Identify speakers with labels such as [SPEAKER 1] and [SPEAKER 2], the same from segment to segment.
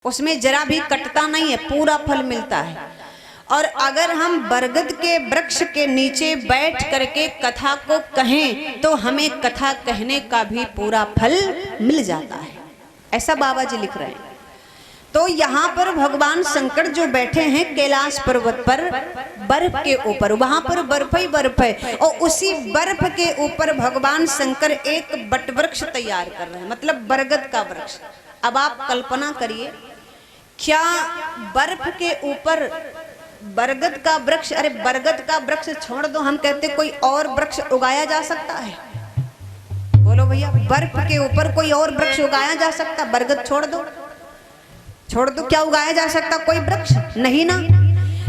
[SPEAKER 1] उसमें जरा भी कटता नहीं है, पूरा फल मिलता है। और अगर हम बरगद के वृक्ष के नीचे बैठ करके कथा को कहें तो हमें कथा कहने का भी पूरा फल मिल जाता है, ऐसा बाबा जी लिख रहे हैं। तो यहाँ पर भगवान शंकर जो बैठे हैं कैलाश पर्वत पर बर्फ के ऊपर, वहां पर बर्फ ही बर्फ है, और उसी बर्फ के ऊपर भगवान शंकर एक बटवृक्ष तैयार कर रहे हैं, मतलब बरगद का वृक्ष। अब आप कल्पना करिए, क्या बर्फ के ऊपर बरगद का वृक्ष, अरे बरगद का वृक्ष छोड़ दो, हम कहते कोई और वृक्ष उगाया जा सकता है? बोलो भैया, बर्फ के ऊपर कोई और वृक्ष उगाया जा सकता? बरगद छोड़ दो, छोड़ दो, क्या उगाया जा सकता कोई वृक्ष? नहीं ना।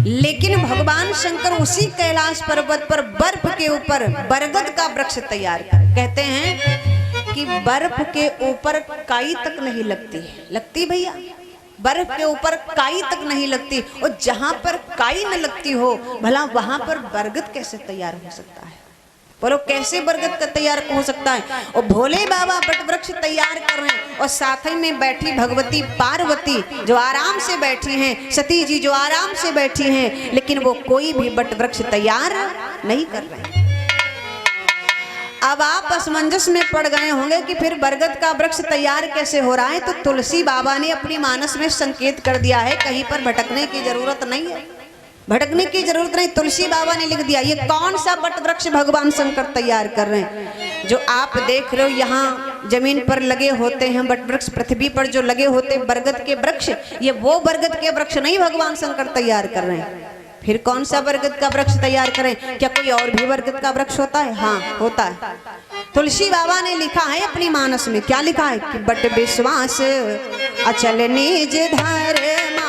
[SPEAKER 1] लेकिन भगवान शंकर उसी कैलाश पर्वत पर बर्फ के ऊपर बरगद का वृक्ष तैयार कर, कहते हैं कि बर्फ के ऊपर काई तक नहीं लगती, लगती भैया? बर्फ के ऊपर काई तक नहीं लगती, और जहां पर काई न लगती हो भला वहां पर बरगद कैसे तैयार हो सकता है? बोलो, कैसे बरगद का तैयार हो सकता है? और भोले बाबा वटवृक्ष तैयार कर रहे हैं, और साथ ही में बैठी भगवती पार्वती जो आराम से बैठी हैं, सती जी जो आराम से बैठी हैं, लेकिन वो कोई भी वटवृक्ष तैयार नहीं कर रहे हैं। अब आप असमंजस में पड़ गए होंगे कि फिर बरगद का वृक्ष तैयार कैसे हो रहा है? तो तुलसी बाबा ने अपनी मानस में संकेत कर दिया है, कहीं पर भटकने की जरूरत नहीं है, भटकने की जरूरत नहीं। तुलसी बाबा ने लिख दिया, ये कौन सा वट वृक्ष भगवान शंकर तैयार कर रहे हैं? जो आप देख रहे हो यहाँ जमीन पर लगे होते हैं वट वृक्ष, पृथ्वी पर जो लगे होते हैं बरगद के वृक्ष, ये वो बरगद के वृक्ष नहीं भगवान शंकर तैयार कर रहे हैं। फिर कौन सा बरगद का वृक्ष तैयार करें? क्या कोई और भी बरगद का वृक्ष होता है? हाँ, होता है। तुलसी बाबा ने लिखा है अपनी मानस में, क्या लिखा है कि बट विश्वास अचल निज धर्मा,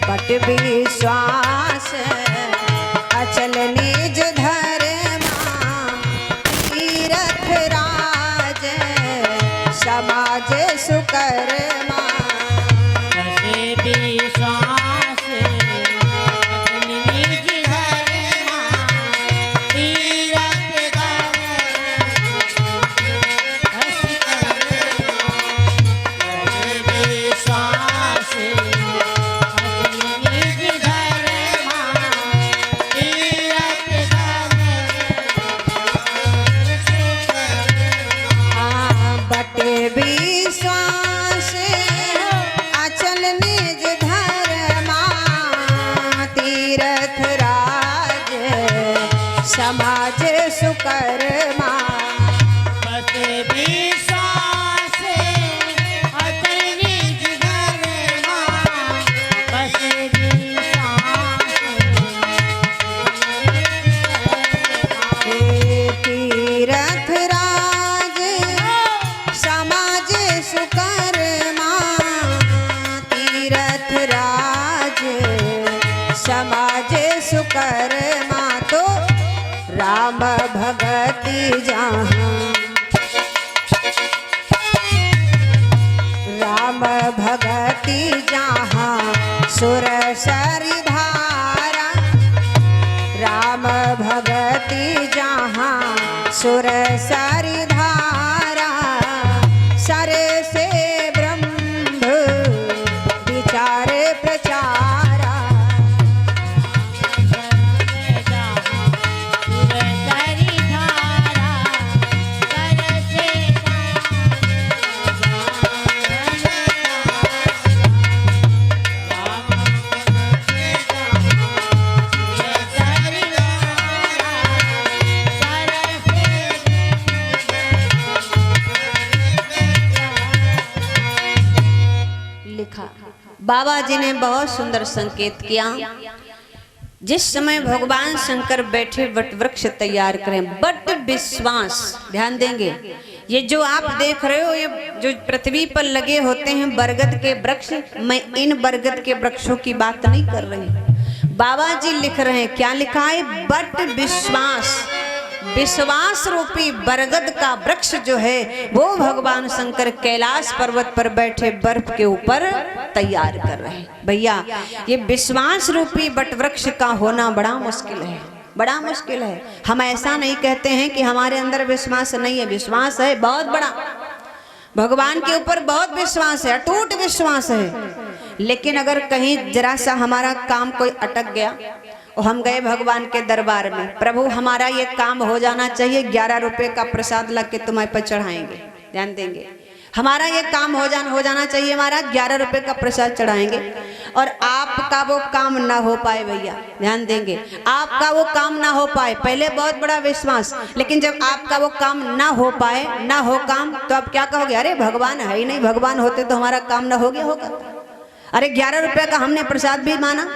[SPEAKER 1] बट विश्वास अचल निज धर्मा, तीरथ राज समाज सुकर्मा। समाज सुकर्मा, बट विश्वास अचल निज धर्मा, बट विश्वास तीरथ राज समाज सुकर्मा, तीरथ राज समाज सुकर्मा। तो राम भगति जहाँ, राम भगति जहाँ सुर सरि धारा, राम भगति जहाँ सुर सरि धारा, सर से ब्रह्म विचार प्रचारा। बाबा जी ने बहुत सुंदर संकेत किया, जिस समय भगवान शंकर बैठे वट वृक्ष तैयार करें, बट विश्वास, ध्यान देंगे, ये जो आप देख रहे हो, ये जो पृथ्वी पर लगे होते हैं बरगद के वृक्ष, मैं इन बरगद के वृक्षों की बात नहीं कर रही। बाबा जी लिख रहे हैं, क्या लिखा है? बट विश्वास, विश्वास रूपी बरगद का वृक्ष जो है वो भगवान शंकर कैलाश पर्वत पर बैठे बर्फ के ऊपर तैयार कर रहे हैं। भैया, ये विश्वास रूपी बट वृक्ष का होना बड़ा मुश्किल है, बड़ा मुश्किल है। हम ऐसा नहीं कहते हैं कि हमारे अंदर विश्वास नहीं है, विश्वास है बहुत बड़ा। भगवान के ऊपर बहुत विश्वास है, अटूट विश्वास है। लेकिन अगर कहीं जरा सा हमारा काम कोई अटक गया और हम गए भगवान के दरबार में, प्रभु हमारा ये काम हो जाना चाहिए, 11 रुपए का प्रसाद लग के तुम्हारे पर चढ़ाएंगे, ध्यान देंगे, हमारा ये काम हो जाना चाहिए महाराज, 11 रुपए का प्रसाद चढ़ाएंगे, और आपका वो काम ना हो पाए भैया, ध्यान देंगे, आपका वो काम ना हो पाए। पहले बहुत बड़ा विश्वास, लेकिन जब आपका वो काम ना हो पाए, ना हो काम, तो आप क्या कहोगे? अरे भगवान है ही नहीं, भगवान होते तो हमारा काम ना हो गया होगा। अरे 11 रुपए का हमने प्रसाद भी माना,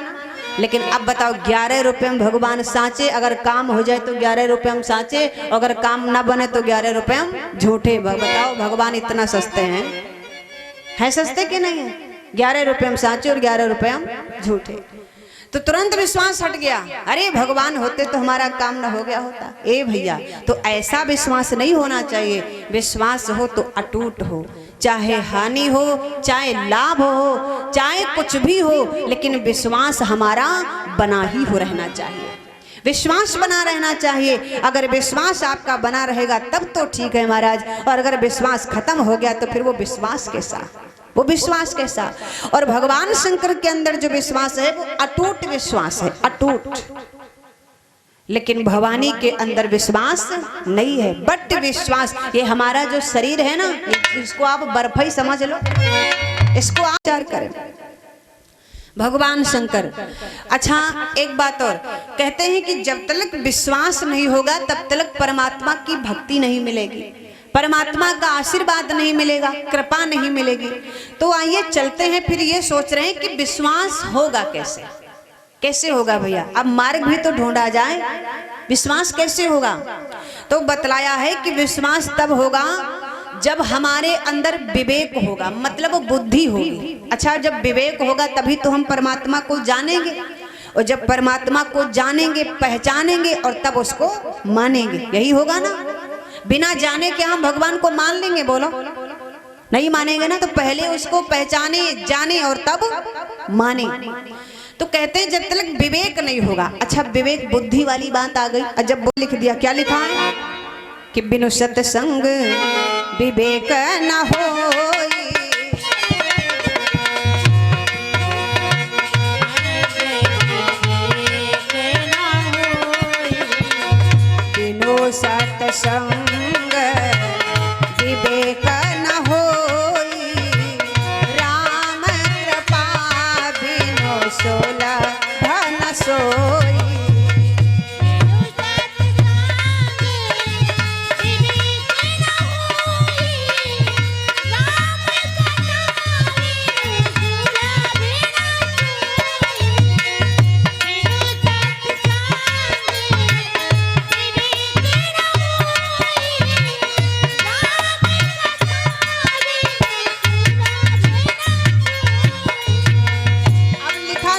[SPEAKER 1] लेकिन अब बताओ 11 रुपए में भगवान साँचे, अगर काम हो जाए तो 11 रुपए हम साँचे, अगर काम ना बने तो 11 रुपए हम झूठे। बताओ भगवान इतना सस्ते हैं सस्ते कि नहीं है? 11 रुपए हम साँचे और 11 रुपए हम झूठे। तो तुरंत विश्वास हट गया, अरे भगवान होते तो हमारा काम ना हो गया होता। ए भैया, तो ऐसा विश्वास नहीं होना चाहिए। विश्वास हो तो अटूट हो, चाहे हानि हो, चाहे लाभ हो, चाहे कुछ भी हो, लेकिन विश्वास हमारा बना ही हो रहना चाहिए, विश्वास बना रहना चाहिए। अगर विश्वास आपका बना रहेगा तब तो ठीक है महाराज, और अगर विश्वास खत्म हो गया तो फिर वो विश्वास कैसा, वो विश्वास कैसा। और भगवान शंकर के अंदर जो विश्वास है वो अटूट विश्वास है, अटूट। लेकिन भवानी के अंदर विश्वास नहीं है, बट विश्वास। ये हमारा जो शरीर है ना, इसको आप बर्फ ही समझ लो, इसको आप विचार करें। भगवान शंकर, अच्छा एक बात और कहते हैं कि जब तक विश्वास नहीं होगा तब तक परमात्मा की भक्ति नहीं मिलेगी, परमात्मा का आशीर्वाद नहीं मिलेगा, कृपा नहीं मिलेगी। तो आइए चलते हैं, फिर ये सोच रहे हैं कि विश्वास होगा कैसे, कैसे होगा भैया? अब मार्ग भी तो ढूंढा जाए, विश्वास कैसे होगा? तो बतलाया है कि विश्वास तब होगा जब हमारे अंदर विवेक होगा, मतलब बुद्धि होगी। अच्छा, जब विवेक होगा तभी तो हम परमात्मा को जानेंगे, और जब परमात्मा को जानेंगे, पहचानेंगे, और तब उसको मानेंगे, यही होगा ना। बिना जाने के हम भगवान को मान लेंगे? बोलो, नहीं मानेंगे ना। तो पहले उसको पहचाने, जाने, और तब माने। तो कहते हैं जब तक विवेक नहीं होगा। अच्छा, विवेक बुद्धि वाली बात आ गई। जब वो लिख दिया, क्या लिखा है कि बिनु सत्संग विवेक न होई, बिनु सत्संग विवेक न होई, राम कृपा बिनु सुलभ न सोई।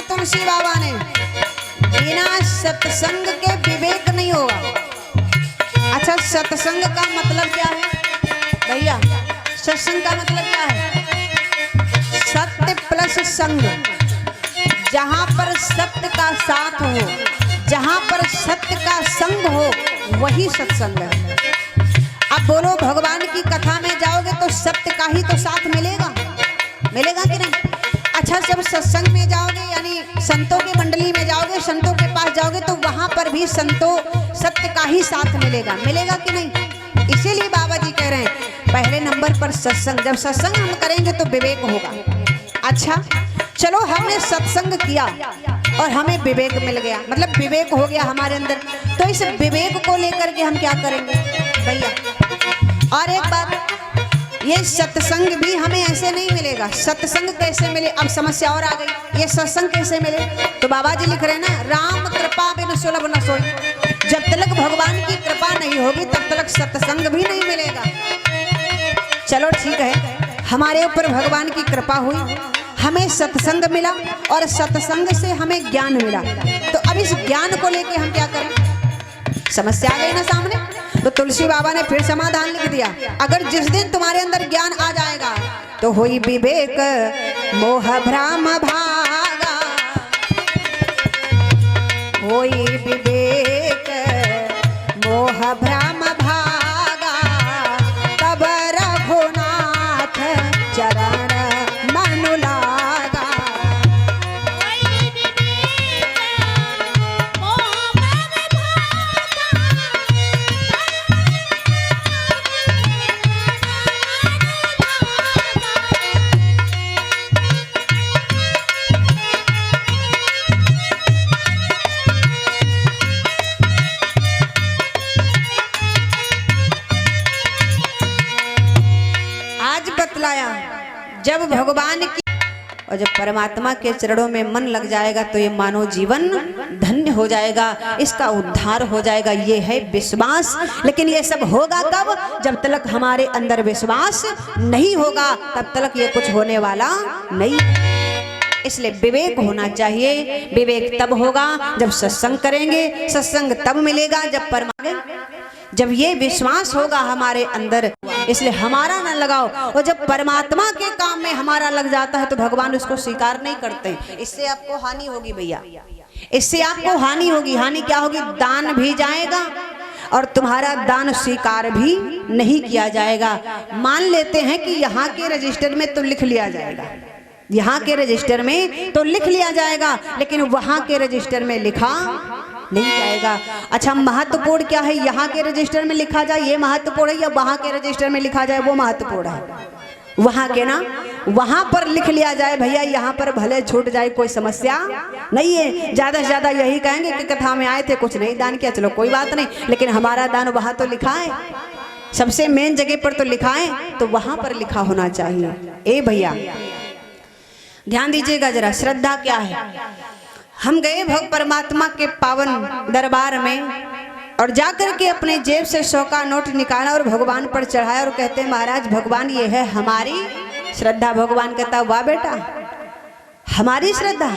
[SPEAKER 1] तुलसी बाबा ने, बिना सत्संग के विवेक नहीं होगा। अच्छा, सत्संग का मतलब क्या है भैया? सत्संग का मतलब क्या है? सत्य प्लस संग। जहां पर सत्य का साथ हो, जहां पर सत्य का संग हो, वही सत्संग है। अब बोलो, भगवान की कथा में जाओगे तो सत्य का ही तो साथ मिलेगा, मिलेगा कि नहीं? अच्छा, जब सत्संग में जाओगे, यानी संतों की मंडली में जाओगे, संतों के पास जाओगे, तो वहां पर भी संतों सत्य का ही साथ मिलेगा, मिलेगा कि नहीं? इसीलिए बाबा जी कह रहे हैं पहले नंबर पर सत्संग। जब सत्संग हम करेंगे तो विवेक होगा। अच्छा, चलो हमने सत्संग किया और हमें विवेक मिल गया, मतलब विवेक हो गया हमारे अंदर। तो इस विवेक को लेकर के हम क्या करेंगे भैया? और एक बात, ये सत्संग भी हमें ऐसे नहीं मिलेगा। सत्संग कैसे मिले? अब समस्या और आ गई, ये सत्संग कैसे मिले? तो बाबा जी लिख रहे हैं ना, राम कृपा बिनु सुलभ न सोई। जब तक भगवान की कृपा नहीं होगी तब तक सत्संग भी नहीं मिलेगा। चलो ठीक है, हमारे ऊपर भगवान की कृपा हुई, हमें सत्संग मिला, और सत्संग से हमें ज्ञान मिला। तो अब इस ज्ञान को लेके हम क्या करें? समस्या आ गई ना सामने। तो तुलसी बाबा ने फिर समाधान लिख दिया, अगर जिस दिन तुम्हारे अंदर ज्ञान आ जाएगा तो होई विवेक मोह भ्रम भागा, होई विवेक मोह भ्रम भागा, तब रघुनाथ जब भगवान की और जब परमात्मा के चरणों में मन लग जाएगा तो ये मानव जीवन धन्य हो जाएगा, इसका उद्धार हो जाएगा। ये है विश्वास। लेकिन ये सब होगा कब? जब तक हमारे अंदर विश्वास नहीं होगा तब तक ये कुछ होने वाला नहीं। इसलिए विवेक होना चाहिए। विवेक तब होगा जब सत्संग करेंगे, सत्संग तब मिलेगा जब ये विश्वास होगा हमारे अंदर। इसलिए हमारा ना लगाओ, और जब परमात्मा के काम में हमारा लग जाता है तो भगवान उसको स्वीकार नहीं करते। इससे आपको हानि होगी भैया, इससे आपको हानि होगी। हानि क्या होगी? दान भी जाएगा और तुम्हारा दान स्वीकार भी नहीं किया जाएगा। मान लेते हैं कि यहाँ के रजिस्टर में तो लिख लिया जाएगा, यहाँ के रजिस्टर में तो लिख लिया जाएगा, लेकिन वहां के रजिस्टर में लिखा नहीं जाएगा। अच्छा, महत्वपूर्ण क्या है? यहाँ के रजिस्टर में लिखा जाए ये महत्वपूर्ण है, या वहां के रजिस्टर में लिखा जाए वो महत्वपूर्ण है? वहां के ना, वहां पर लिख लिया जाए भैया, यहाँ पर भले छूट जाए कोई समस्या नहीं है। ज्यादा से ज्यादा यही कहेंगे कि कथा में आए थे कुछ नहीं दान किया, चलो कोई बात नहीं, लेकिन हमारा दान वहां तो लिखा है, सबसे मेन जगह पर तो लिखा है, तो वहां पर लिखा होना चाहिए। ए भैया ध्यान दीजिएगा जरा, श्रद्धा क्या है? हम गए भग परमात्मा के पावन दरबार में और जाकर के अपने जेब से 100 का नोट निकाला और भगवान पर चढ़ाया और कहते हैं महाराज भगवान ये है हमारी श्रद्धा। भगवान कहता वाह बेटा हमारी श्रद्धा,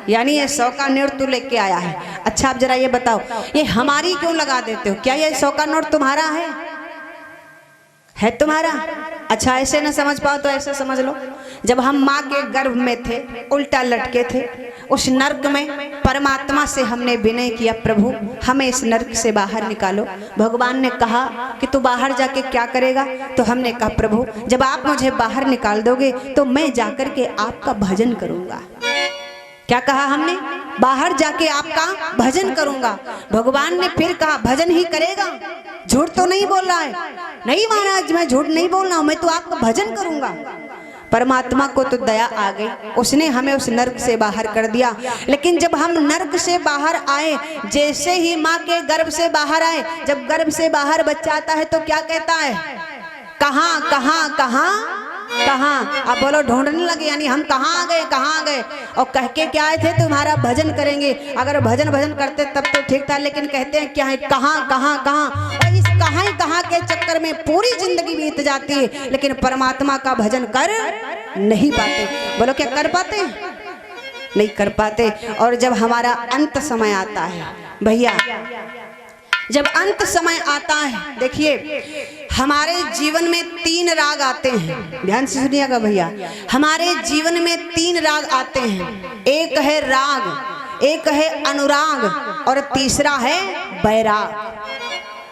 [SPEAKER 1] यानी ये 100 का नोट तू लेके आया है। अच्छा आप जरा ये बताओ ये हमारी क्यों लगा देते हो? क्या ये 100 का नोट तुम्हारा है तुम्हारा? अच्छा ऐसे ना समझ पाओ तो ऐसे समझ लो, जब हम माँ के गर्भ में थे, उल्टा लटके थे, उस नर्क में परमात्मा से हमने विनय किया प्रभु हमें इस नर्क से बाहर निकालो। भगवान ने कहा कि तू बाहर जाके क्या करेगा? तो हमने कहा प्रभु जब आप मुझे बाहर निकाल दोगे तो मैं जाकर के आपका भजन करूंगा। क्या कहा हमने? बाहर जाके आपका भजन करूंगा। भगवान ने फिर कहा भजन ही करेगा? झूठ तो नहीं बोल रहा है? नहीं महाराज मैं झूठ नहीं बोल रहा हूं, मैं तो आपका भजन करूंगा। परमात्मा को तो दया आ गई, उसने हमें उस नर्क से बाहर कर दिया। लेकिन जब हम नर्क से बाहर आए, जैसे ही माँ के गर्भ से बाहर आए, जब गर्भ से बाहर बच्चा आता है तो क्या कहता है? कहाँ कहाँ कहाँ कहाँ? आप बोलो ढूंढने लगे, यानी हम कहाँ आ गए, कहाँ आ गए? और कह के क्या आए थे? तुम्हारा भजन करेंगे। अगर भजन भजन करते तब तो ठीक था, लेकिन कहते हैं क्या है कहाँ कहाँ कहाँ। और इस कहाँ के चक्कर में पूरी जिंदगी बीत जाती है, लेकिन परमात्मा का भजन कर नहीं पाते। बोलो क्या कर पाते? नहीं कर पाते। और जब हमारा अंत समय आता है भैया, जब अंत समय आता है, देखिए हमारे जीवन में 3 राग आते हैं, ध्यान से सुनिएगा भैया। हमारे जीवन में 3 राग आते हैं, एक है राग, एक है अनुराग और तीसरा है बैराग।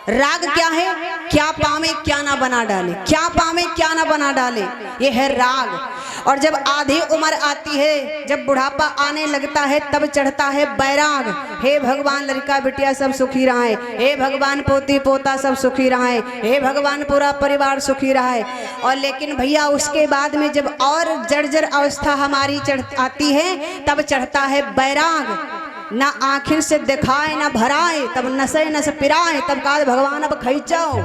[SPEAKER 1] राग क्या है? क्या पावे क्या ना बना डाले, क्या पावे क्या ना बना डाले, ये है राग। और जब आधी उम्र आती है, जब बुढ़ापा आने लगता है, तब चढ़ता है बैराग। हे भगवान लड़का बिटिया सब सुखी रहे, हे भगवान पोती पोता सब सुखी रहे, हे भगवान पूरा परिवार सुखी रहे। और लेकिन भैया उसके बाद में जब और जर्जर अवस्था हमारी आती है, तब चढ़ता है बैराग। ना आखिर से दिखाए ना भराए, तब नशे नस पिराए, तब कहा भगवान अब खींचाओ।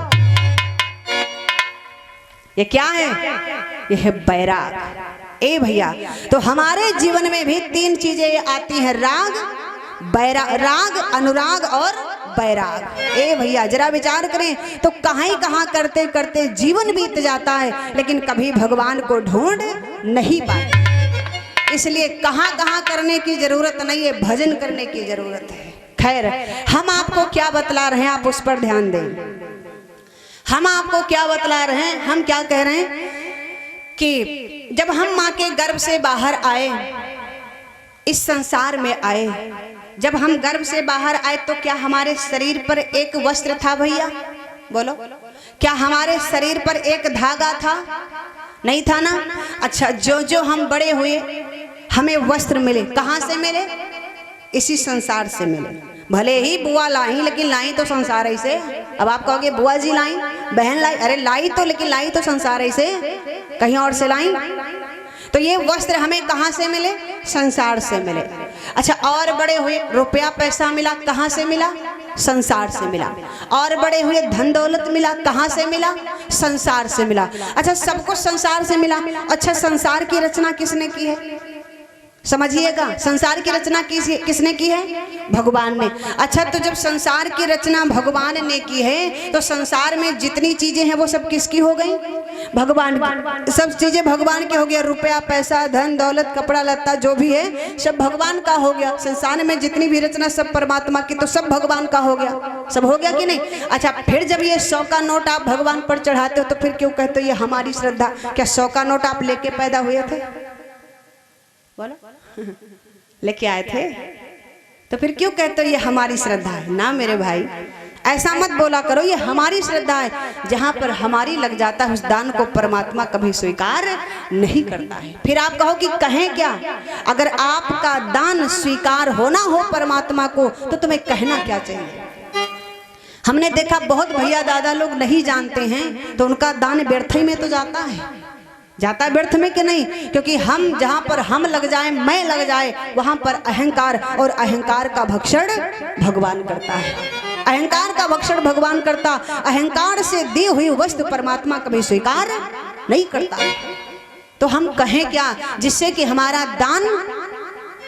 [SPEAKER 1] ये क्या है? ये है बैराग। ए भैया तो हमारे जीवन में भी 3 चीजें आती हैं, राग बैराग, राग अनुराग और बैराग। ए भैया जरा विचार करें तो कहाँ करते करते जीवन बीत जाता है, लेकिन कभी भगवान को ढूंढ नहीं पाते। इसलिए कहाँ करने की जरूरत नहीं है, भजन करने की जरूरत है। खैर हम आपको क्या बतला रहे हैं, आप उस पर ध्यान दें। हम आपको क्या बतला रहे हैं? हम क्या कह रहे हैं कि जब हम माँ के गर्भ से बाहर आए, इस संसार में आए, जब हम गर्भ से बाहर आए तो क्या हमारे शरीर पर एक वस्त्र था भैया? बोलो क्या हमारे शरीर पर एक धागा था? नहीं था ना। अच्छा जो हम बड़े हुए हमें वस्त्र मिले, कहाँ से मिले? इसी संसार से मिले। भले ही बुआ लाई, लेकिन लाई तो संसार ही से। अब आप कहोगे बुआ जी लाई, बहन लाई, अरे लाई तो, लेकिन लाई तो संसार ही से, कहीं और से लाई। तो ये वस्त्र हमें कहाँ से मिले? संसार से मिले। अच्छा और बड़े हुए, रुपया पैसा मिला, कहाँ से मिला? संसार से मिला। और बड़े हुए धन दौलत मिला, कहाँ से मिला? संसार से मिला। अच्छा, सब कुछ संसार से मिला। अच्छा, संसार की रचना किसने की है? समझिएगा, संसार की रचना किसने की है? भगवान ने। अच्छा, तो जब संसार की रचना भगवान ने की है तो संसार में जितनी चीजें हैं वो सब किसकी हो गई? भगवान की। सब चीजें भगवान की हो गया। रुपया, पैसा, धन दौलत, कपड़ा लत्ता जो भी है सब भगवान का हो गया। संसार में जितनी भी रचना सब परमात्मा की, तो सब भगवान का हो गया। सब हो गया कि नहीं? अच्छा, फिर जब ये 100 का नोट आप भगवान पर चढ़ाते हो तो फिर क्यों कहते हो ये हमारी श्रद्धा? क्या 100 का नोट आप लेके पैदा हुए थे? बोलो, लेके आए थे? तो फिर क्यों कहते हो ये हमारी श्रद्धा है? ना मेरे भाई, ऐसा मत बोला करो ये हमारी श्रद्धा है। जहां पर हमारी लग जाता है उस दान को परमात्मा कभी स्वीकार नहीं करता है। फिर आप कहो कि कहें क्या? अगर आपका दान स्वीकार होना हो परमात्मा को तो तुम्हें कहना क्या चाहिए? हमने देखा बहुत भैया दादा लोग नहीं जानते हैं तो उनका दान व्यर्थ में तो जाता है। जाता है व्यर्थ में कि नहीं? क्योंकि हम जहां पर हम लग जाए, मैं लग जाए, वहां पर अहंकार, और अहंकार का भक्षण भगवान करता है। अहंकार का भक्षण भगवान करता। अहंकार से दी हुई वस्तु परमात्मा कभी स्वीकार नहीं करता। तो हम कहें क्या जिससे कि हमारा दान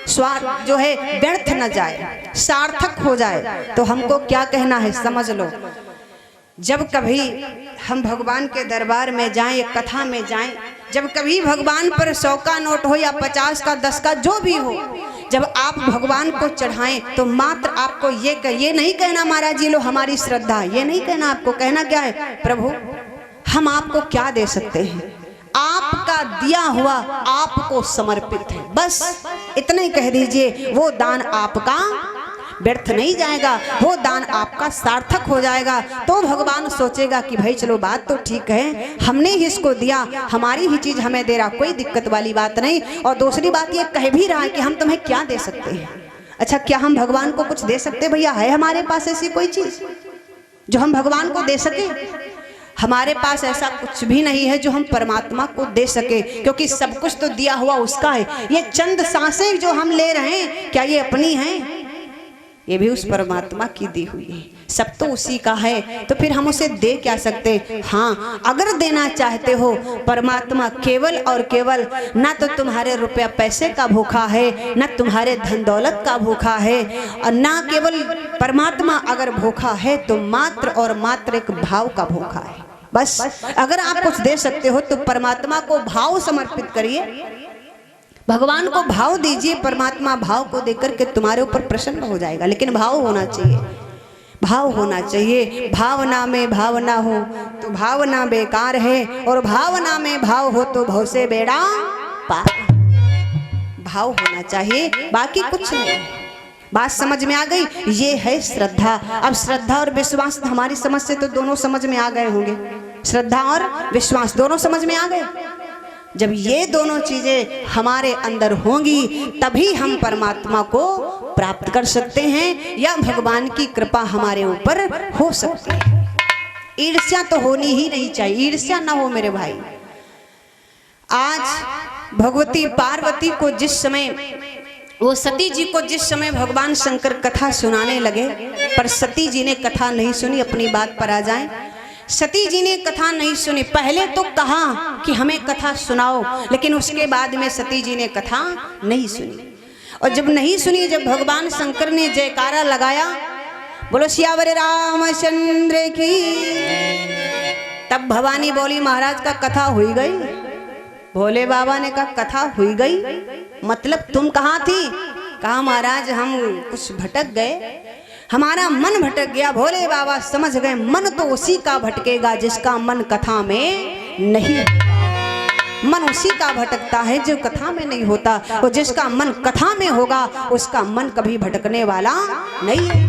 [SPEAKER 1] स्वार्थ जो है व्यर्थ न जाए, सार्थक हो जाए? तो हमको क्या कहना है समझ लो। जब कभी हम भगवान के दरबार में जाएं या कथा में जाएं, जब कभी भगवान पर 100 का नोट हो या 50 का, 10 का, जो भी हो, जब आप भगवान को चढ़ाएं तो मात्र आपको ये नहीं कहना महाराज जी लो हमारी श्रद्धा, ये नहीं कहना। आपको कहना क्या है? प्रभु हम आपको क्या दे सकते हैं? आपका दिया हुआ आपको समर्पित है, बस इतना ही कह दीजिए। वो दान आपका व्यर्थ नहीं जाएगा, वो दान आपका सार्थक हो जाएगा। तो भगवान सोचेगा कि भाई चलो बात तो ठीक है, हमने ही इसको दिया, हमारी ही चीज हमें दे रहा, कोई दिक्कत वाली बात नहीं। और दूसरी बात ये कह भी रहा है कि हम तुम्हें क्या दे सकते हैं। अच्छा, क्या हम भगवान को कुछ दे सकते भैया? है हमारे पास ऐसी कोई चीज जो हम भगवान को दे सके? हमारे पास ऐसा कुछ भी नहीं है जो हम परमात्मा को दे सके, क्योंकि सब कुछ तो दिया हुआ उसका है। ये चंद सांसें जो हम ले रहे हैं, क्या ये अपनी हैं? ये भी उस परमात्मा की दी हुई है, सब तो उसी का है। तो फिर हम उसे दे क्या सकते? हाँ, अगर देना चाहते हो, परमात्मा केवल और केवल ना तो तुम्हारे रुपया पैसे का भूखा है, ना तुम्हारे धन दौलत का भूखा है, और ना केवल परमात्मा अगर भूखा है तो मात्र और मात्र एक भाव का भूखा है। बस अगर आप कुछ दे सकते हो तो परमात्मा को भाव समर्पित करिए, भगवान को भाव दीजिए। परमात्मा भाव को देकर के तुम्हारे ऊपर प्रसन्न हो जाएगा। लेकिन भाव होना चाहिए, भाव होना चाहिए। भावना में भावना हो तो भावना बेकार है, और भावना में भाव हो तो भाव से बेड़ा पार। भाव होना चाहिए, बाकी कुछ नहीं। बात समझ में आ गई? ये है श्रद्धा। अब श्रद्धा और विश्वास हमारी समझ से तो दोनों समझ में आ गए होंगे। श्रद्धा और विश्वास दोनों समझ में आ गए। जब ये दोनों चीजें हमारे अंदर होंगी तभी हम परमात्मा को प्राप्त कर सकते हैं, या भगवान की कृपा हमारे ऊपर हो सकती है। ईर्ष्या तो होनी ही नहीं चाहिए, ईर्ष्या ना हो मेरे भाई। आज भगवती पार्वती को जिस समय, वो सती जी को जिस समय भगवान शंकर कथा सुनाने लगे, पर सती जी ने कथा नहीं सुनी। अपनी बात पर आ जाएं, सती जी ने कथा नहीं सुनी। पहले तो कहा कि हमें कथा सुनाओ, लेकिन उसके बाद में सती जी ने कथा नहीं सुनी। और जब नहीं सुनी, जब भगवान शंकर ने जयकारा लगाया, बोलो सियावर रामचंद्र की, तब भवानी बोली महाराज का कथा हुई गई। भोले बाबा ने कहा कथा हुई गई, मतलब तुम कहाँ थी? कहा महाराज हम कुछ भटक गए, हमारा मन भटक गया। भोले बाबा समझ गए मन तो उसी का भटकेगा जिसका मन कथा में नहीं। मन उसी का भटकता है जो कथा में नहीं होता, और जिसका मन कथा में होगा उसका मन कभी भटकने वाला नहीं है।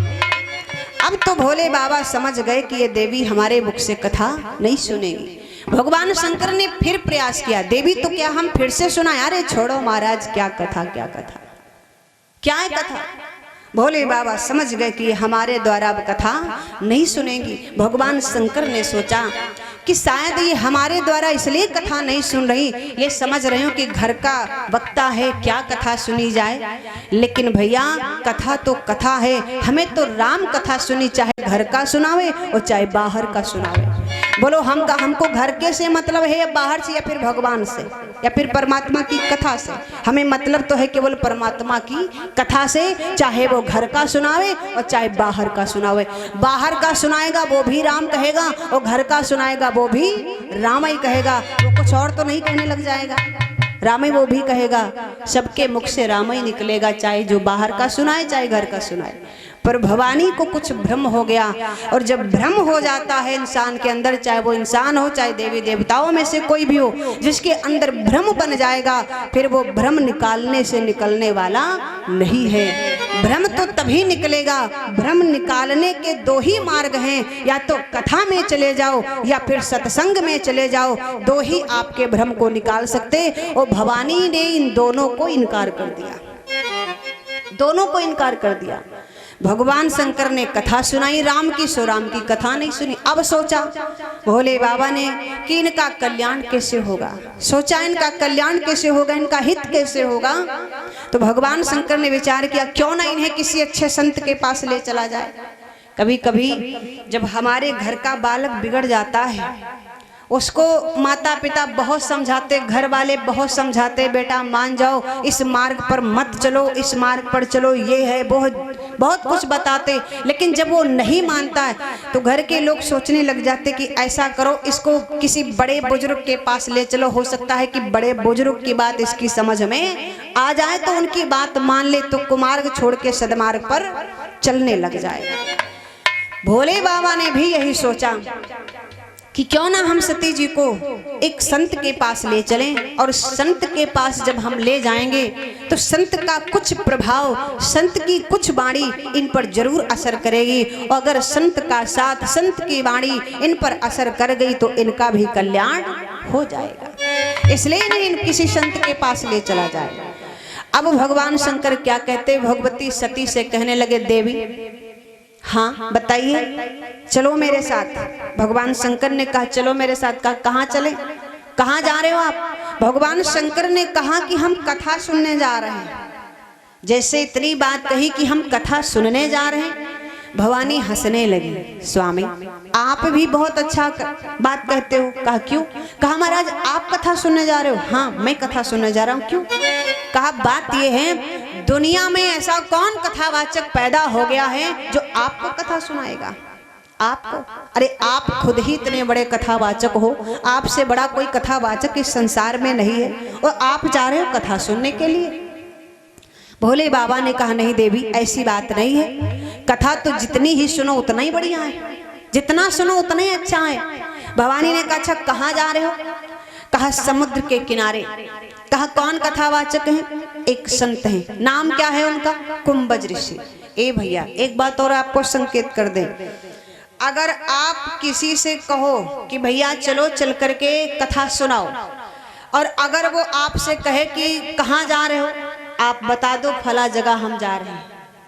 [SPEAKER 1] अब तो भोले बाबा समझ गए कि ये देवी हमारे मुख से कथा नहीं सुनेगी। भगवान शंकर ने फिर प्रयास किया, देवी तो क्या हम फिर से सुनाएं? अरे छोड़ो महाराज, क्या कथा, क्या कथा, क्या है कथा? भोले बाबा समझ गए कि हमारे द्वारा अब कथा नहीं सुनेगी। भगवान शंकर ने सोचा कि शायद ये हमारे द्वारा इसलिए कथा नहीं सुन रही, ये समझ रहे हो कि घर का वक्ता है, क्या कथा सुनी जाए। लेकिन भैया कथा तो कथा है, हमें तो राम कथा सुनी, चाहे घर का सुनावे और चाहे बाहर का सुनावे। बोलो हमको घर के से मतलब है या बाहर से, या फिर भगवान से, या फिर परमात्मा की कथा से? हमें मतलब तो है केवल परमात्मा की कथा से, चाहे वो घर का सुनावे और चाहे बाहर का सुनावे। बाहर का सुनाएगा वो भी राम कहेगा और घर का सुनाएगा वो भी राम ही कहेगा, वो कुछ और तो नहीं कहने लग जाएगा, राम ही वो भी कहेगा। सबके मुख से राम ही निकलेगा, चाहे जो बाहर का सुनाए चाहे घर का सुनाए। पर भवानी को कुछ भ्रम हो गया, और जब भ्रम हो जाता है इंसान के अंदर, चाहे वो इंसान हो चाहे देवी देवताओं में से कोई भी हो, जिसके अंदर भ्रम बन जाएगा, फिर वो भ्रम निकालने से निकलने वाला नहीं है। भ्रम तो तभी निकलेगा, भ्रम निकालने के दो ही मार्ग हैं, या तो कथा में चले जाओ या फिर सत्संग में चले जाओ, दो ही आपके भ्रम को निकाल सकते। और भवानी ने इन दोनों को इनकार कर दिया, दोनों को इनकार कर दिया। भगवान शंकर ने कथा सुनाई राम की, सो राम की कथा नहीं सुनी। अब सोचा भोले बाबा ने कि इनका कल्याण कैसे होगा, सोचा इनका कल्याण कैसे होगा, इनका हित कैसे होगा। तो भगवान शंकर ने विचार किया क्यों ना इन्हें किसी अच्छे संत के पास ले चला जाए। कभी कभी जब हमारे घर का बालक बिगड़ जाता है, उसको माता पिता बहुत समझाते, घर वाले बहुत समझाते, बेटा मान जाओ, इस मार्ग पर मत चलो, इस मार्ग पर चलो, ये है, बहुत कुछ बताते। लेकिन जब वो नहीं मानता है तो घर के लोग सोचने लग जाते कि ऐसा करो, इसको किसी बड़े बुजुर्ग के पास ले चलो, हो सकता है कि बड़े बुजुर्ग की बात इसकी समझ में आ जाए तो उनकी बात मान ले, तो कुमार्ग छोड़ के सदमार्ग पर चलने लग जाए। भोले बाबा ने भी यही सोचा कि क्यों ना हम सती जी को एक संत के पास ले चलें, और संत के पास जब हम ले जाएंगे तो संत का कुछ प्रभाव, संत की कुछ वाणी इन पर जरूर असर करेगी, और अगर संत का साथ, संत की वाणी इन पर असर कर गई तो इनका भी कल्याण हो जाएगा। इसलिए इन्हें किसी संत के पास ले चला जाए। अब भगवान शंकर क्या कहते, भगवती सती से कहने लगे, देवी हाँ बताइए, चलो मेरे साथ। भगवान शंकर ने कहा चलो मेरे साथ। कहा कहाँ चले, कहाँ जा रहे हो आप? भगवान शंकर ने कहा कि हम कथा सुनने जा रहे हैं। जैसे इतनी बात कही कि हम कथा सुनने जा रहे हैं, भवानी हंसने लगी, स्वामी आप भी बहुत अच्छा बात कहते हो। कहा क्यों? कहा महाराज आप कथा सुनने जा रहे हो? हाँ मैं कथा सुनने जा रहा हूँ। क्यों? कहा बात ये है, दुनिया में ऐसा कौन कथावाचक पैदा हो गया है जो आपको कथा सुनाएगा? आपको? अरे आप खुद ही इतने बड़े कथावाचक हो, आपसे बड़ा कोई कथावाचक इस संसार में नहीं है, और आप जा रहे हो कथा सुनने के लिए। भोले बाबा ने कहा नहीं देवी ऐसी बात नहीं है, कथा तो जितनी ही सुनो उतना ही बढ़िया है, जितना सुनो उतना ही अच्छा है। भवानी ने कहा अच्छा कहाँ जा रहे हो? कहा समुद्र के किनारे। कहा कौन कथावाचक है? एक संत है, नाम क्या है उनका? कुंभज ऋषि। ए भैया एक बात और आपको संकेत कर दें, अगर आप किसी से कहो कि भैया चलो चल करके कथा सुनाओ, और अगर वो आपसे कहे कि कहाँ जा रहे हो, आप बता दो फला जगह हम जा रहे हैं।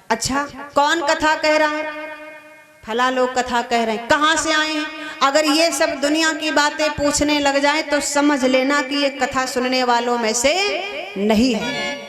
[SPEAKER 1] अच्छा कौन कथा कह रहा है? फला लोग कथा कह रहे हैं। कहाँ से आए हैं? अगर ये सब दुनिया की बातें पूछने लग जाए तो समझ लेना कि ये कथा सुनने वालों में से नहीं है,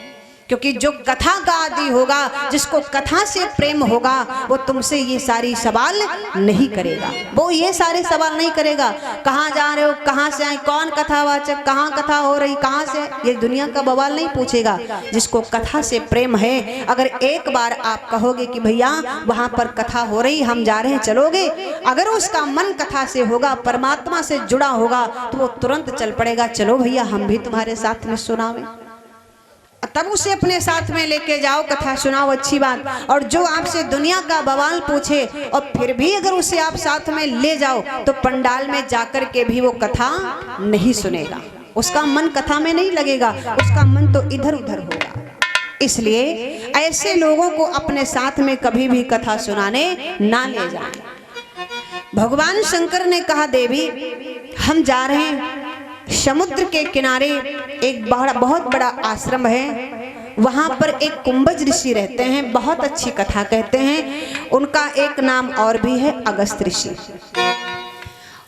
[SPEAKER 1] क्योंकि जो कथा का आदी होगा, जिसको कथा से प्रेम होगा, वो तुमसे ये सारी सवाल नहीं करेगा, वो ये सारे सवाल नहीं करेगा। कहाँ जा रहे हो, कहाँ से आए, कौन कथावाचक, कहाँ कथा हो रही, कहाँ से, ये दुनिया का बवाल नहीं पूछेगा। जिसको कथा से प्रेम है, अगर एक बार आप कहोगे कि भैया वहाँ पर कथा हो रही हम जा रहे हैं चलोगे, अगर उसका मन कथा से होगा, परमात्मा से जुड़ा होगा, तो वो तुरंत चल पड़ेगा, चलो भैया हम भी तुम्हारे साथ में सुनावे। तब उसे अपने साथ में लेके जाओ, कथा सुनाओ, अच्छी बात। और जो आपसे दुनिया का बवाल पूछे और फिर भी अगर उसे आप साथ में ले जाओ तो पंडाल में जाकर के भी वो कथा नहीं सुनेगा, उसका मन कथा में नहीं लगेगा, उसका मन तो इधर उधर होगा। इसलिए ऐसे लोगों को अपने साथ में कभी भी कथा सुनाने ना ले जाएं। भगवान शंकर ने कहा देवी हम जा रहे हैं, समुद्र के किनारे एक बहुत बड़ा आश्रम है, वहां पर एक कुंभज ऋषि रहते हैं, बहुत अच्छी कथा कहते हैं। उनका एक नाम और भी है अगस्त ऋषि।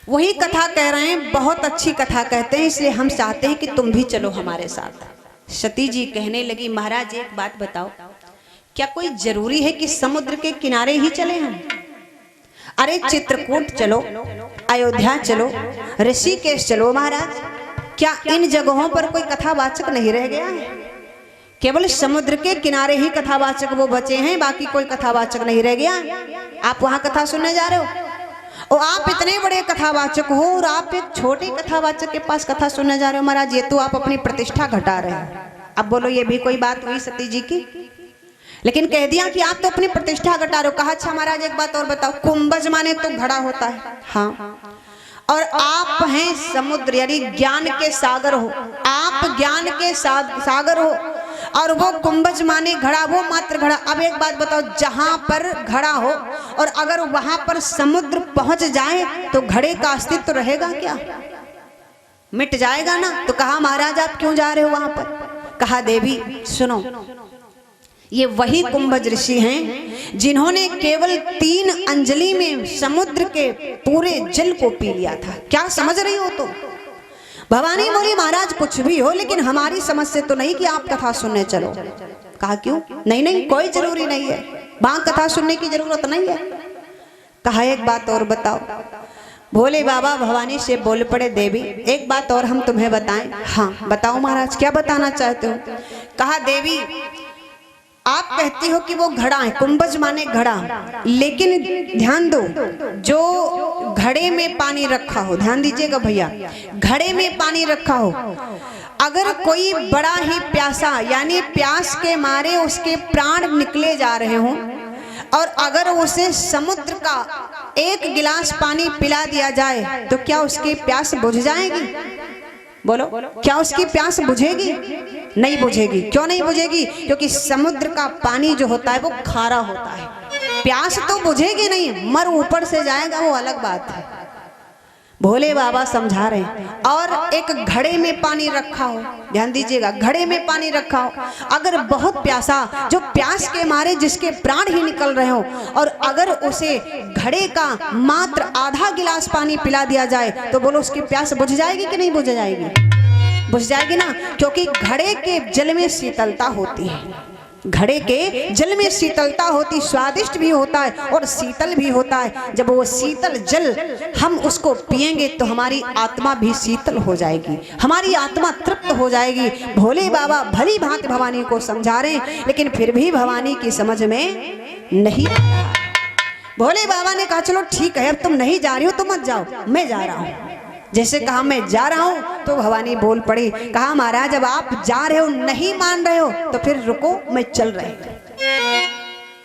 [SPEAKER 1] वही कथा कह रहे हैं, बहुत अच्छी कथा कहते हैं, इसलिए हम चाहते हैं कि तुम भी चलो हमारे साथ। सती जी कहने लगी, महाराज एक बात बताओ, क्या कोई जरूरी है कि समुद्र के किनारे ही चले हम? अरे चित्रकूट चलो, अयोध्या चलो, ऋषिकेश चलो महाराज, क्या इन जगहों पर कोई कथावाचक नहीं रह गया है? केवल समुद्र के किनारे ही कथावाचक वो बचे हैं, बाकी कोई कथावाचक नहीं रह गया। आप वहां कथा सुनने जा रहे हो और आप इतने बड़े कथावाचक हो और आप एक छोटे कथावाचक के पास कथा सुनने जा रहे हो महाराज, ये तो आप अपनी प्रतिष्ठा घटा रहे हो। अब बोलो ये भी कोई बात हुई सती जी की? लेकिन कह दिया कि आप तो अपनी प्रतिष्ठा घटा रहे हो। कहा अच्छा महाराज एक बात और बताओ, कुंभज माने तो घड़ा होता है, हाँ, और आप हैं समुद्र, यानी ज्ञान के सागर हो, आप ज्ञान के सागर हो, और वो कुंभज माने घड़ा, वो मात्र घड़ा। अब एक बात बताओ, जहां पर घड़ा हो और अगर वहां पर समुद्र पहुंच जाए तो घड़े का अस्तित्व रहेगा क्या? मिट जाएगा ना। तो कहा महाराज आप क्यों जा रहे हो वहां पर? कहा देवी सुनो, ये वही कुंभज ऋषि हैं जिन्होंने केवल 3 अंजलि में समुद्र के पूरे जल को पी लिया था। क्या समझ रही हो तुम? भवानी बोली महाराज कुछ भी हो, लेकिन हमारी समझ से तो नहीं कि आप कथा सुनने चलो। कहा क्यों? नहीं नहीं कोई जरूरी नहीं है, वहां कथा सुनने की जरूरत नहीं है। कहा एक बात और बताओ। भोले बाबा भवानी से बोल पड़े, देवी एक बात और हम तुम्हें बताएं। हाँ बताओ महाराज, क्या बताना चाहते हो? कहा देवी आप कहती हो कि वो घड़ा है, कुंभज माने घड़ा, लेकिन ध्यान दो, जो घड़े में पानी रखा हो, ध्यान दीजिएगा भैया, घड़े में पानी रखा हो, अगर कोई बड़ा ही प्यासा, यानी प्यास के मारे उसके प्राण निकले जा रहे हों, और अगर उसे समुद्र का 1 गिलास पानी पिला दिया जाए तो क्या उसकी प्यास बुझ जाएगी? बोलो, क्या उसकी प्यास बुझेगी? नहीं बुझेगी। क्यों नहीं बुझेगी? क्योंकि समुद्र का पानी जो होता है वो खारा होता है। प्यास तो बुझेगी नहीं, मर ऊपर से जाएगा वो अलग बात है। भोले बाबा समझा रहे हैं। और एक घड़े में पानी रखा हो, ध्यान दीजिएगा, घड़े में पानी रखा हो, अगर बहुत प्यासा, जो प्यास के मारे जिसके प्राण ही निकल रहे हो, और अगर उसे घड़े का मात्र आधा गिलास पानी पिला दिया जाए तो बोलो उसकी प्यास बुझ जाएगी कि नहीं बुझ जाएगी? बुझ जाएगी ना, क्योंकि घड़े के जल में शीतलता होती है। घड़े के जल में शीतलता होती, स्वादिष्ट भी होता है और शीतल भी होता है। जब वो शीतल जल हम उसको पिएंगे तो हमारी आत्मा भी शीतल हो जाएगी, हमारी आत्मा तृप्त हो जाएगी। भोले बाबा भली भांति भवानी को समझा रहे हैं, लेकिन फिर भी भवानी की समझ में नहीं आया। भोले बाबा ने कहा चलो ठीक है, अब तुम नहीं जा रही हो तो मत जाओ, मैं जा रहा हूँ। जैसे कहा मैं जा रहा हूं तो भवानी बोल पड़ी, कहा महाराज जब आप जा रहे हो, नहीं मान रहे हो तो फिर रुको, मैं चल रही हूं।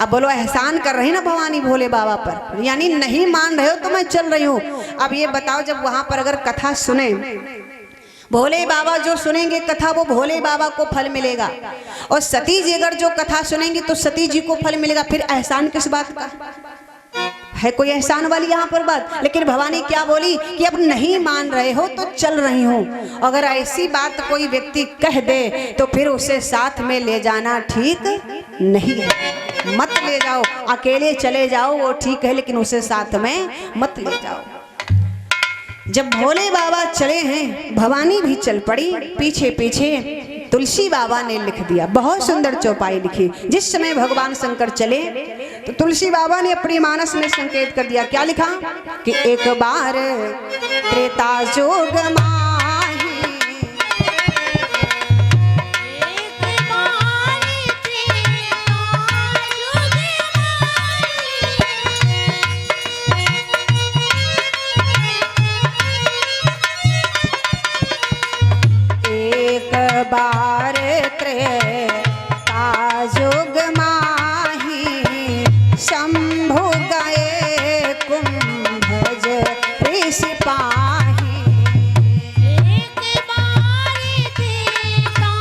[SPEAKER 1] अब बोलो एहसान कर रही ना भवानी भोले बाबा पर, यानी नहीं मान रहे हो तो मैं चल रही हूं। अब ये बताओ, जब वहां पर अगर कथा सुने भोले बाबा, जो सुनेंगे कथा वो भोले बाबा को फल मिलेगा, और सती जी अगर जो कथा सुनेंगी तो सती जी को फल मिलेगा। फिर एहसान किस बात का है? कोई एहसान वाली यहाँ पर बात? लेकिन भवानी क्या बोली कि अब नहीं मान रहे हो तो चल रही हूँ। अगर ऐसी बात कोई व्यक्ति कह दे तो फिर उसे साथ में ले जाना ठीक नहीं है। मत ले जाओ, अकेले चले जाओ वो ठीक है, लेकिन उसे साथ में मत ले जाओ। जब भोले बाबा चले हैं, भवानी भी चल पड़ी पीछे पीछे। तुलसी बाबा ने लिख दिया, बहुत सुंदर चौपाई लिखी। जिस समय भगवान शंकर चले तो तुलसी बाबा ने अपनी मानस में संकेत कर दिया। क्या लिखा कि एक बार त्रेता जोग माही, एक बार त्रेता जोग माही, शंभु गए कुंभज ऋषि पाही। एक बार त्रेता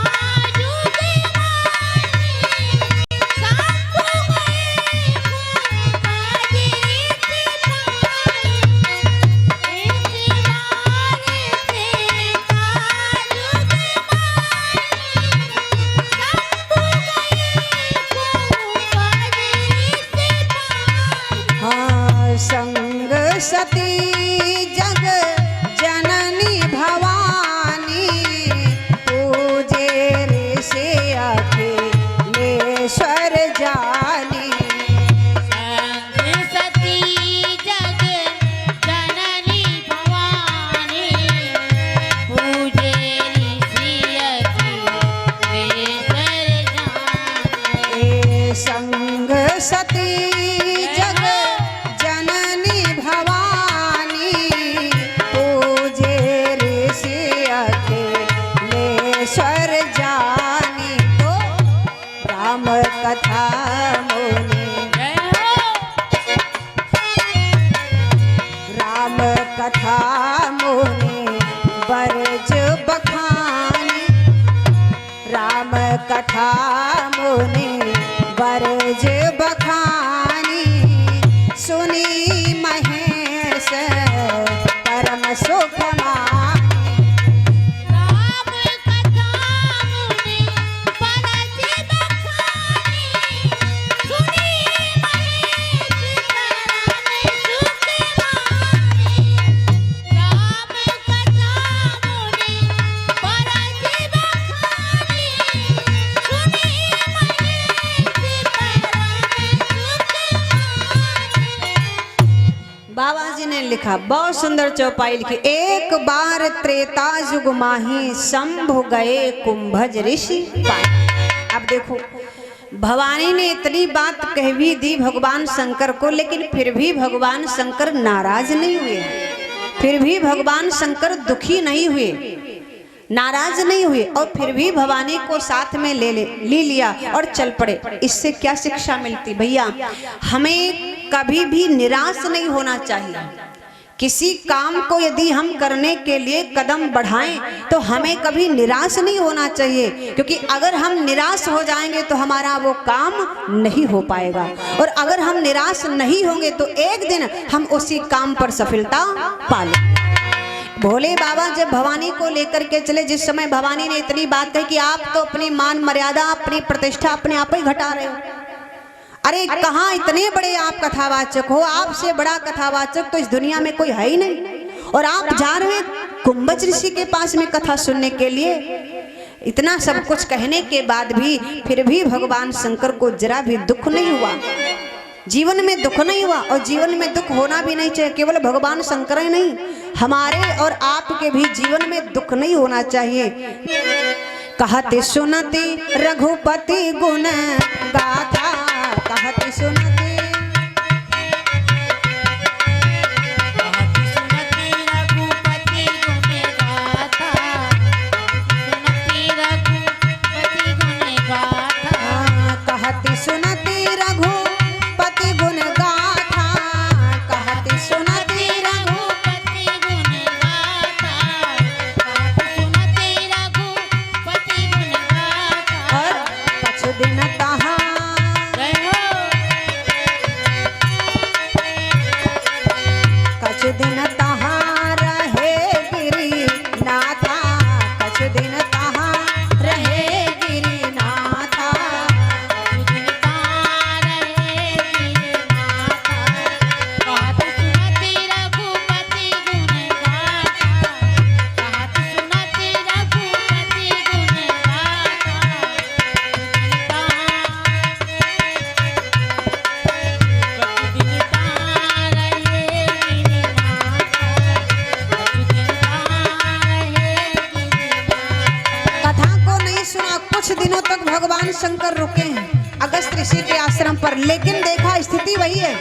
[SPEAKER 1] जोग माही, शंभु गए कुंभज ऋषि पाही। एक बार त्रेता जोग माही, शंभु गए कथा मुनि, राम कथा मुनि बरज बखानी, राम कथा मुनि बरज बखानी, सुनी महेश परम सुख मानी।
[SPEAKER 2] राम कथा मुनि बरज बखानी, सुनी महेश परम सुख मानी। राम कथा मुनि बरज बखानी, सुनी महेश
[SPEAKER 1] बाबा जी ने लिखा, बहुत सुंदर चौपाई लिखी। एक बार त्रेता युग माही, शंभु गए कुंभज ऋषि पाए। अब देखो, भवानी ने इतनी बात कह भी दी भगवान शंकर को, लेकिन फिर भी भगवान शंकर नाराज नहीं हुए, फिर भी भगवान शंकर दुखी नहीं हुए, नाराज नहीं हुए, और फिर भी भवानी को साथ में ले लिया और चल पड़े। इससे क्या शिक्षा मिलती भैया? हमें कभी भी निराश नहीं होना चाहिए। किसी काम को यदि हम करने के लिए कदम बढ़ाएं तो हमें कभी निराश नहीं होना चाहिए, क्योंकि अगर हम निराश हो जाएंगे तो हमारा वो काम नहीं हो पाएगा, और अगर हम निराश नहीं होंगे तो एक दिन हम उसी काम पर सफलता पा लेंगे। भोले बाबा जब भवानी को लेकर के चले, जिस समय भवानी ने इतनी बात कही कि आप तो अपनी मान मर्यादा, अपनी प्रतिष्ठा अपने आप ही घटा रहे हो। अरे कहाँ इतने बड़े आप कथावाचक हो, आपसे बड़ा कथावाचक तो इस दुनिया में कोई है ही नहीं, और आप जा रहे कुंभज ऋषि के पास में कथा सुनने के लिए। इतना सब कुछ कहने के बाद भी फिर भी भगवान शंकर को जरा भी दुख नहीं हुआ, जीवन में दुख नहीं हुआ, और जीवन में दुख होना भी नहीं चाहिए। केवल भगवान शंकर ही नहीं, हमारे और आपके भी जीवन में दुख नहीं होना चाहिए। कहते सुनते रघुपति गुण गाथा, कहते सुनते
[SPEAKER 2] रघुपति गुण गाथा, सुनती रघुपति गुण गाथा,
[SPEAKER 1] कहते सुनते रघुपति गुण गाथा, कहते सुनते
[SPEAKER 2] रघुपति गुण गाथा, सुनती रघुपति गुण गाथा।
[SPEAKER 1] और कछु दिन तहाँ कछु दिन तहाँ रहे गिरिनाथा, कछु दिन तहाँ रहे गिरिनाथा,
[SPEAKER 2] सुनती रघुपति गुण गाथा, सुनती रघुपति गुण
[SPEAKER 1] कथा को नहीं सुना। कुछ दिनों तक भगवान शंकर रुके हैं अगस्त ऋषि के आश्रम पर, लेकिन देखा स्थिति वही है,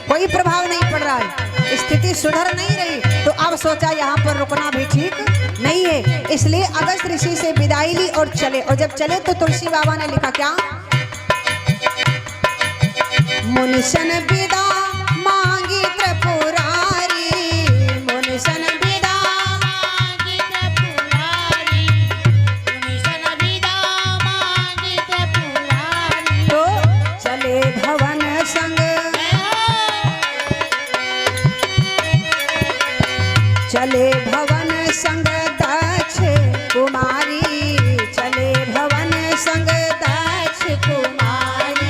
[SPEAKER 1] कोई प्रभाव नहीं पड़ रहा है, स्थिति सुधर नहीं रही। तो अब सोचा यहाँ पर रुकना भी ठीक नहीं है, इसलिए अगस्त ऋषि से विदाई ली और चले। और जब चले तो तुलसी बाबा ने लिखा क्या, मुनिशन विदा मांगी त्रिपुरारी, मुनिशन विदा
[SPEAKER 2] मांगी त्रिपुरारी, मुनिशन विदा मांगी त्रिपुरारी।
[SPEAKER 1] तो चले भवन संग, चले भवन संग दक्ष कुमारी, चले भवन संग दक्ष कुमारी,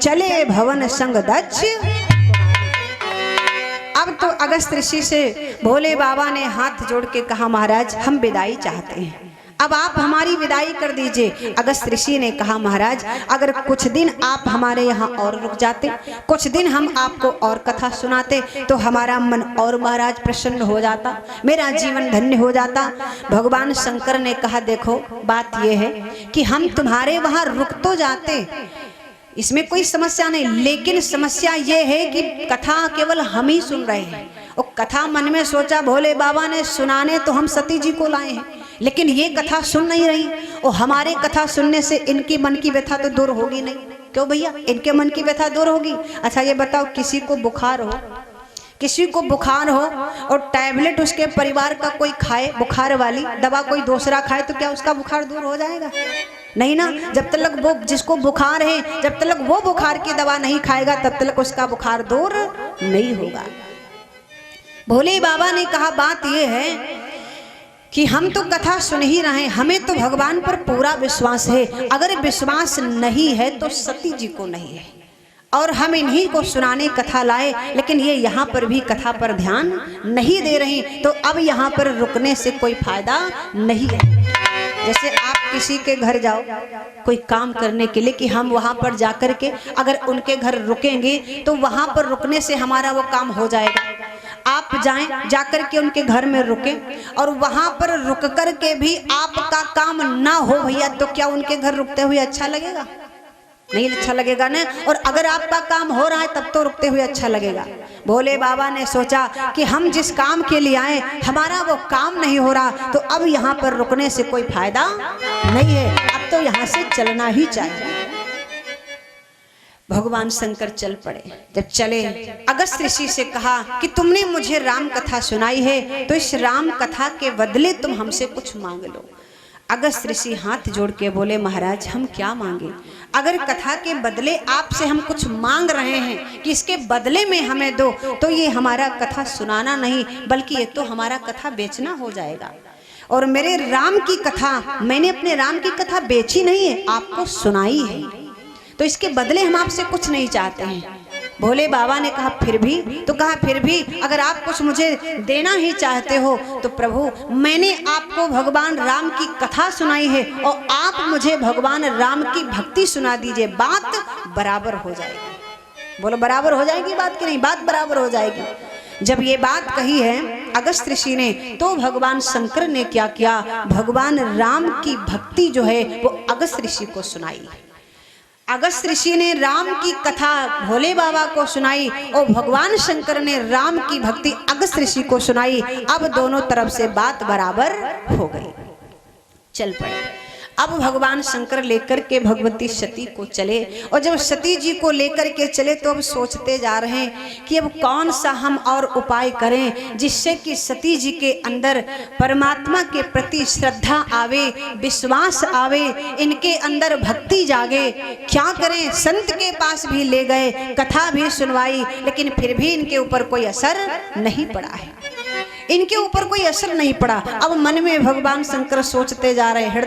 [SPEAKER 1] चले भवन संग दक्ष। अब तो अगस्त ऋषि से भोले बाबा ने हाथ जोड़ के कहा, महाराज हम विदाई चाहते हैं, अब आप हमारी विदाई कर दीजिए। अगस्त ऋषि ने कहा महाराज अगर कुछ दिन आप हमारे यहाँ और रुक जाते, कुछ दिन हम आपको और कथा सुनाते तो हमारा मन और महाराज प्रसन्न हो जाता, मेरा जीवन धन्य हो जाता। भगवान शंकर ने कहा देखो बात यह है कि हम तुम्हारे वहाँ रुक तो जाते, इसमें कोई समस्या नहीं, लेकिन समस्या ये है कि कथा केवल हम ही सुन रहे हैं। और कथा मन में सोचा भोले बाबा ने सुनाने तो हम सती जी को लाए हैं, लेकिन ये कथा सुन नहीं रही। और हमारे कथा सुनने से इनकी मन की व्यथा तो दूर होगी नहीं, क्यों भैया इनके मन की व्यथा दूर होगी। अच्छा ये बताओ किसी को बुखार हो, किसी को बुखार हो और टैबलेट उसके परिवार का कोई खाए, बुखार वाली दवा कोई दूसरा खाए, तो क्या उसका बुखार दूर हो जाएगा? नहीं ना। जब तक वो जिसको बुखार है जब तक वो बुखार की दवा नहीं खाएगा तब तक उसका बुखार दूर नहीं होगा। भोले बाबा ने कहा बात ये है कि हम तो कथा सुन ही रहे हैं, हमें तो भगवान पर पूरा विश्वास है। अगर विश्वास नहीं है तो सती जी को नहीं है, और हम इन्हीं को सुनाने कथा लाए, लेकिन ये यहाँ पर भी कथा पर ध्यान नहीं दे रही, तो अब यहाँ पर रुकने से कोई फायदा नहीं है। जैसे आप किसी के घर जाओ कोई काम करने के लिए कि हम वहाँ पर जाकर के अगर उनके घर रुकेंगे तो वहाँ पर रुकने से हमारा वो काम हो जाएगा। आप जाएं जाकर के उनके घर में रुकें और वहाँ पर रुक कर के भी आपका काम ना हो भैया, तो क्या उनके घर रुकते हुए अच्छा लगेगा? नहीं अच्छा लगेगा ना। और अगर आपका काम हो रहा है तब तो रुकते हुए अच्छा लगेगा। भोले बाबा ने सोचा कि हम जिस काम के लिए आए हमारा वो काम नहीं हो रहा, तो अब यहाँ पर रुकने से कोई फायदा नहीं है, अब तो यहाँ से चलना ही चाहिए। भगवान शंकर चल पड़े। जब चले अगस्त ऋषि से कहा कि तुमने मुझे राम कथा सुनाई है तो इस राम कथा के बदले तुम हमसे कुछ मांग लो। अगस्त ऋषि हाथ जोड़ के बोले महाराज हम क्या मांगे? अगर कथा के बदले आपसे हम कुछ मांग रहे हैं कि इसके बदले में हमें दो, तो ये हमारा कथा सुनाना नहीं बल्कि ये तो हमारा कथा बेचना हो जाएगा। और मेरे राम की कथा, मैंने अपने राम की कथा बेची नहीं है, आपको सुनाई है, तो इसके बदले हम आपसे कुछ नहीं चाहते हैं। भोले बाबा ने कहा फिर भी? तो कहा फिर भी अगर आप कुछ मुझे देना ही चाहते हो तो प्रभु मैंने आपको भगवान राम की कथा सुनाई है और आप मुझे भगवान राम की भक्ति सुना दीजिए, बात बराबर हो जाएगी। बोलो बराबर हो जाएगी बात की नहीं? बात बराबर हो जाएगी। जब ये बात कही है अगस्त ऋषि ने तो भगवान शंकर ने क्या किया, भगवान राम की भक्ति जो है वो अगस्त ऋषि को सुनाई। अगस्त ऋषि ने राम की कथा भोले बाबा को सुनाई और भगवान शंकर ने राम की भक्ति अगस्त ऋषि को सुनाई। अब दोनों तरफ से बात बराबर हो गई। चल पड़े। अब भगवान शंकर लेकर के भगवती सती को चले, और जब सती जी को लेकर के चले तो अब सोचते जा रहे हैं कि अब कौन सा हम और उपाय करें जिससे कि सती जी के अंदर परमात्मा के प्रति श्रद्धा आवे, विश्वास आवे, इनके अंदर भक्ति जागे। क्या करें? संत के पास भी ले गए, कथा भी सुनवाई, लेकिन फिर भी इनके ऊपर कोई असर नहीं पड़ा है, इनके ऊपर कोई असर नहीं पड़ा। अब मन में भगवान शंकर सोचते जा रहे हैं,